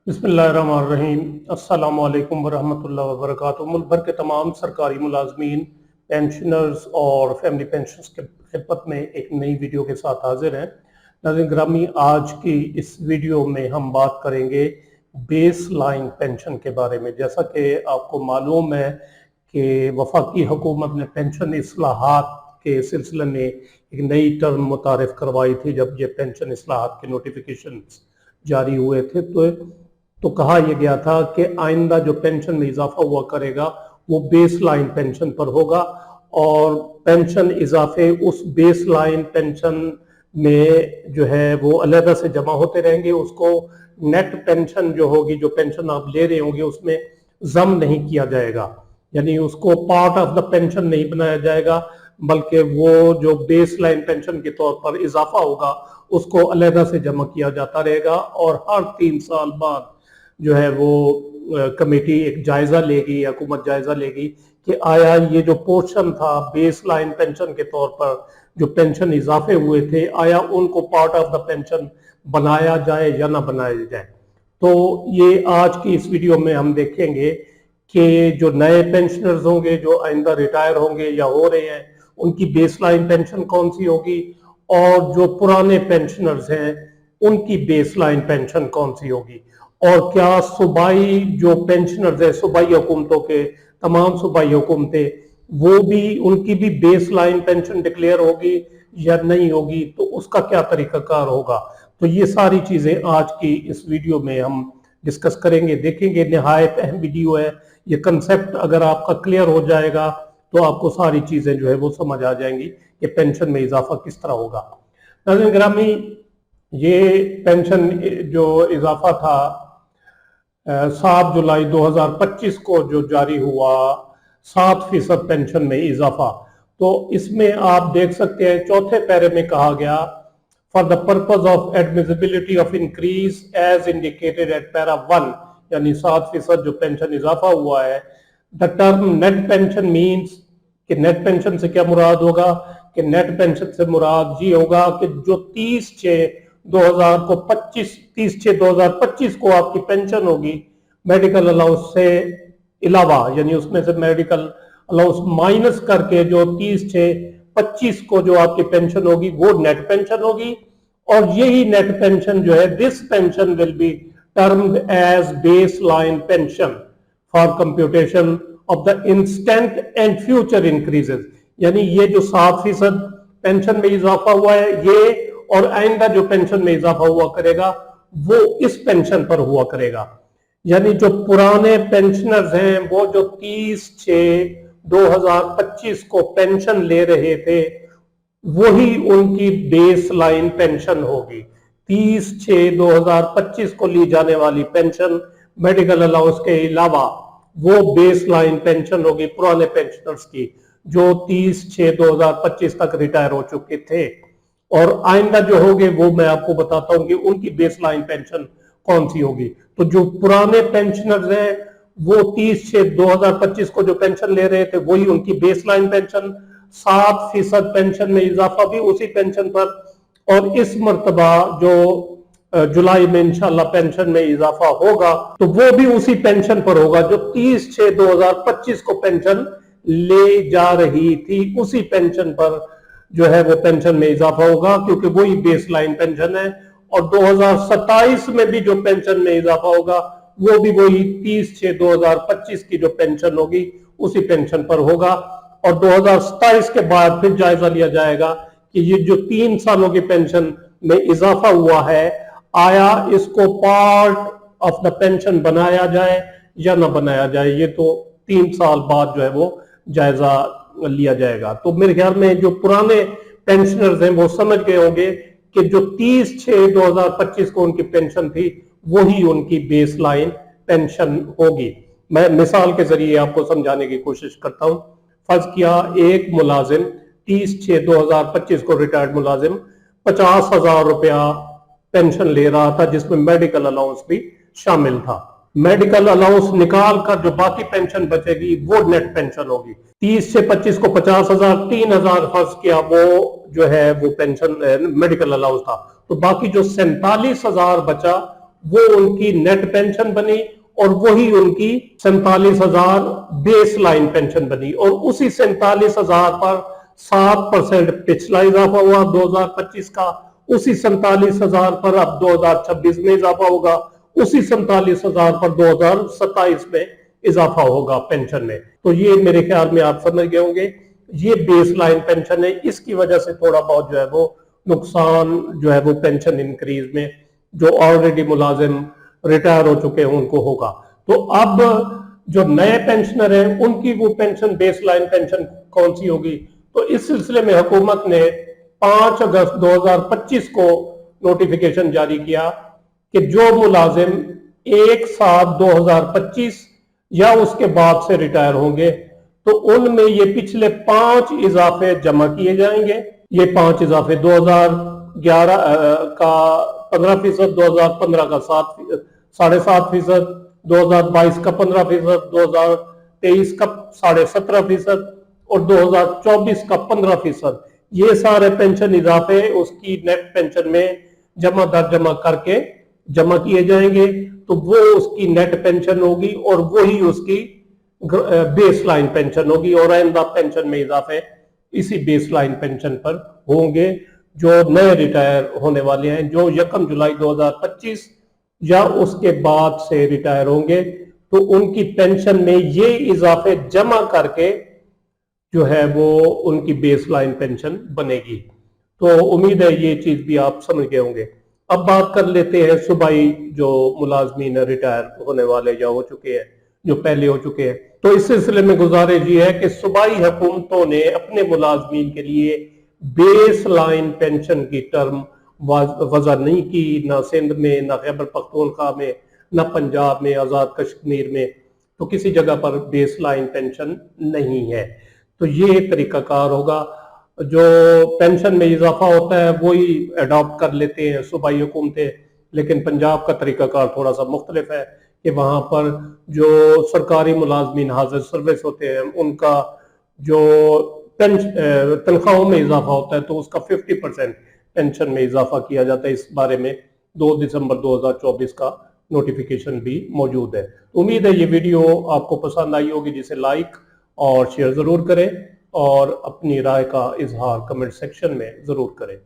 बिस्मिल्लाहिर्रहमानिर्रहीम। अस्सलाम वालेकुम वरहमतुल्लाहि वबरकातुहू। मुल्क भर के तमाम सरकारी मुलाजमीन, पेंशनर्स और फैमिली पेंशनर्स के खिदमत में एक नई वीडियो के साथ हाजिर हैं। नाज़रीन ग्रामी, आज की इस वीडियो में हम बात करेंगे बेस लाइन पेंशन के बारे में। जैसा कि आपको मालूम है कि वफाकी हुकूमत ने पेंशन इस्लाहात के सिलसिले में एक नई टर्म मुतारिफ करवाई थी। जब ये पेंशन इस्लाहात के नोटिफिकेशन जारी हुए थे तो कहा यह गया था कि आइंदा जो पेंशन में इजाफा हुआ करेगा वो बेस लाइन पेंशन पर होगा, और पेंशन इजाफे उस बेस लाइन पेंशन में जो है वो अलहदा से जमा होते रहेंगे। उसको नेट पेंशन जो होगी, जो पेंशन आप ले रहे होंगे, उसमें जम नहीं किया जाएगा, यानी उसको पार्ट ऑफ द पेंशन नहीं बनाया जाएगा, बल्कि वो जो बेस लाइन पेंशन के तौर पर इजाफा होगा उसको अलहदा से जमा किया जाता रहेगा। और हर 3 साल बाद जो है वो कमेटी एक जायजा लेगी, हुकूमत जायजा लेगी कि आया ये जो पोर्शन था बेस लाइन पेंशन के तौर पर जो पेंशन इजाफे हुए थे, आया उनको पार्ट ऑफ द पेंशन बनाया जाए या ना बनाया जाए। तो ये आज की इस वीडियो में हम देखेंगे कि जो नए पेंशनर्स होंगे, जो आइंदा रिटायर होंगे या हो रहे हैं, उनकी बेस लाइन पेंशन कौन सी होगी, और जो पुराने पेंशनर्स हैं उनकी बेस लाइन पेंशन कौन सी होगी, और क्या सूबाई जो पेंशनर्स है, सूबाई हुकूमतों के तमाम सूबाई हुकूमतें, वो भी उनकी भी बेस लाइन पेंशन डिक्लेयर होगी या नहीं होगी, तो उसका क्या तरीकाकार होगा। तो ये सारी चीजें आज की इस वीडियो में हम डिस्कस करेंगे, देखेंगे। निहायत अहम वीडियो है। ये कंसेप्ट अगर आपका क्लियर हो जाएगा तो आपको सारी चीजें जो है वो समझ आ जाएंगी कि पेंशन में इजाफा किस तरह होगा। नाज़रीन ग्रामी, ये पेंशन जो इजाफा था 7 जुलाई 2025 को जो जारी हुआ, 7% पेंशन में इजाफा, तो इसमें आप देख सकते हैं चौथे पैरे में कहा गया, for the purpose of admissibility of increase as indicated at para 1, यानी 7% जो पेंशन इजाफा हुआ है। The term net pension means कि नेट पेंशन से क्या मुराद होगा, कि नेट पेंशन से मुराद ये होगा कि जो 30/6/2025 को आपकी पेंशन होगी मेडिकल अलाउंस से अलावा, यानी उसमें से मेडिकल अलाउंस माइनस करके जो 30/6/25 को जो आपकी पेंशन होगी वो नेट पेंशन होगी। और यही नेट पेंशन जो है, this pension will be termed as baseline pension for computation of the instant and future increases, यानी ये जो 7% पेंशन में इजाफा हुआ है ये, और आइंदा जो पेंशन में इजाफा हुआ करेगा वो इस पेंशन पर हुआ करेगा। यानी जो पुराने पेंशनर्स हैं वो जो 30/6/2025 को पेंशन ले रहे थे वही उनकी बेस लाइन पेंशन होगी। 30/6/2025 को ली जाने वाली पेंशन मेडिकल अलाउंस के अलावा वो बेस लाइन पेंशन होगी पुराने पेंशनर्स की, जो 30/6/2025 तक रिटायर हो चुके थे। और आइंदा जो होंगे वो मैं आपको बताता हूं कि उनकी बेस लाइन पेंशन कौन सी होगी। तो जो पुराने पेंशनर्स हैं वो 30/6/2025 को जो पेंशन ले रहे थे वही उनकी बेस लाइन पेंशन, 7% पेंशन में इजाफा भी उसी पेंशन पर, और इस मर्तबा जो जुलाई में इंशाल्लाह पेंशन में इजाफा होगा तो वो भी उसी पेंशन पर होगा जो 30/6/2025 को पेंशन ले जा रही थी, उसी पेंशन पर जो है वो पेंशन में इजाफा होगा, क्योंकि वही बेस लाइन पेंशन है। और 2027 में भी जो पेंशन में इजाफा होगा वो भी वही 30/6/2025 की जो पेंशन होगी उसी पेंशन पर होगा। और 2027 के बाद फिर जायजा लिया जाएगा कि ये जो 3 सालों की पेंशन में इजाफा हुआ है, आया इसको पार्ट ऑफ द पेंशन बनाया जाए या ना बनाया जाए। ये तो 3 साल बाद जो है वो जायजा लिया जाएगा। तो मेरे ख्याल में जो पुराने पेंशनर्स हैं वो समझ गए होंगे कि जो 30/6/2025 को उनकी पेंशन थी वही उनकी बेस लाइन पेंशन होगी। मैं मिसाल के जरिए आपको समझाने की कोशिश करता हूं। फर्ज किया एक मुलाजिम 30/6/2025 को रिटायर्ड मुलाजिम 50,000 रुपया पेंशन ले रहा था, जिसमें मेडिकल अलाउंस भी शामिल था। मेडिकल अलाउंस निकाल कर जो बाकी पेंशन बचेगी वो नेट पेंशन होगी। 30/6/25 को 50,000, 3,000 फर्ज किया वो जो है वो पेंशन मेडिकल अलाउंस था, तो बाकी जो 47,000 बचा वो उनकी नेट पेंशन बनी और वही उनकी 47,000 बेस लाइन पेंशन बनी, और उसी 47,000 पर 7% पिछला इजाफा हुआ 2025 का, उसी 47,000 पर अब 2026 में इजाफा होगा, उसी 47,000 पर 2027 में इजाफा होगा पेंशन में। तो ये मेरे ख्याल में आप समझ गए होंगे, ये बेस लाइन पेंशन है। इसकी वजह से थोड़ा बहुत जो है वो नुकसान जो है वो पेंशन इंक्रीज में जो ऑलरेडी मुलाजिम रिटायर हो चुके हैं उनको होगा। तो अब जो नए पेंशनर हैं उनकी वो पेंशन बेस लाइन पेंशन कौन सी होगी, तो इस सिलसिले में हुकूमत ने 5 अगस्त 2025 को नोटिफिकेशन जारी किया कि जो मुलाजिम 1/7/2025 या उसके बाद से रिटायर होंगे तो उनमें ये पिछले 5 इजाफे जमा किए जाएंगे। ये 5 इजाफे 2011 का 15%, 2015 का 7.5%, 2022 का 15%, 2023 का 17.5% और 2024 का 15%। ये सारे पेंशन इजाफे उसकी नेट पेंशन में जमा दर जमा करके जमा किए जाएंगे, तो वो उसकी नेट पेंशन होगी और वही उसकी बेस लाइन पेंशन होगी, और आइंदा पेंशन में इजाफे इसी बेस लाइन पेंशन पर होंगे। जो नए रिटायर होने वाले हैं जो 1 जुलाई 2025 या उसके बाद से रिटायर होंगे, तो उनकी पेंशन में ये इजाफे जमा करके जो है वो उनकी बेस लाइन पेंशन बनेगी। तो उम्मीद है ये चीज भी आप समझ गए होंगे। अब बात कर लेते हैं सूबाई जो मुलाजमीन रिटायर होने वाले या हो चुके हैं, जो पहले हो चुके हैं। तो इस सिलसिले में गुजारिश ये है कि सूबाई हुकूमतों ने अपने मुलाजमीन के लिए बेस लाइन पेंशन की टर्म वज़ा नहीं की, ना सिंध में, ना खैबर पख्तूनख्वा में, ना पंजाब में, आज़ाद कश्मीर में, तो किसी जगह पर बेस लाइन पेंशन नहीं है। तो ये तरीकाकार होगा, जो पेंशन में इजाफा होता है वही अडॉप्ट कर लेते हैं सूबाई हुकूमतें, लेकिन पंजाब का तरीकाकार थोड़ा सा मुख्तलिफ है कि वहाँ पर जो सरकारी मुलाजमीन हाजिर सर्विस होते हैं उनका जो तनख्वाहों में इजाफा होता है तो उसका 50% पेंशन में इजाफा किया जाता है। इस बारे में 2 दिसंबर 2024 का नोटिफिकेशन भी मौजूद है। उम्मीद है ये वीडियो आपको पसंद आई होगी, जिसे लाइक और शेयर जरूर करें और अपनी राय का इजहार कमेंट सेक्शन में जरूर करें।